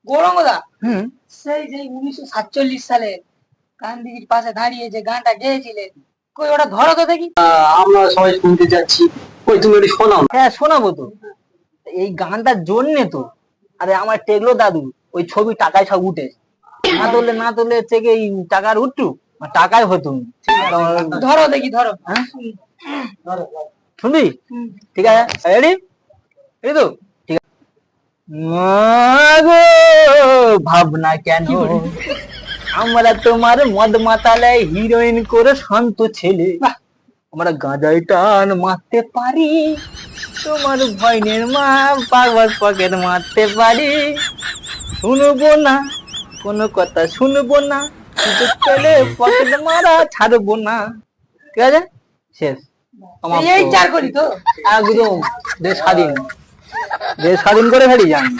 গৌরাঙ্গদা সেই যে 1947 সালে গান্ধীজির পাশে দাঁড়িয়ে যে গানটা গেয়েছিলেন, কই ওটা ধরো তো দেখি। আমরা সবাই শুনতে যাচ্ছি, কই তুমি একটু শোনাও। হ্যাঁ শোনাবো তো, এই গানটার জন্যে তো। আরে আমার টেগলো দাদু ওই ছবি টাকায় সব উঠে, না তুললে থেকে এই টাকার উঠতু টাকায় হতো না। ধরো দেখি, ধরো। হ্যাঁ শুনবি? ঠিক আছে, রেডি রেডি তো? ঠিক আছে। মাগো ভাবনা কেন আমরা তোমার মদ মাতালে হিরোইন করে শান্ত ছেলে, আমরা গাঁজায় টান মারতে পারি, তোমার ভয়নের মা পাগল পকেট মারতে পারি, শুনবো না কোনো কথা, শুনবো না সুযোগ পেলে পকেট মারা ছাড়বো না। ঠিক আছে, শেষ। আমার এই চার করি তো একদম দেশ স্বাধীন করে ফেলি জানি।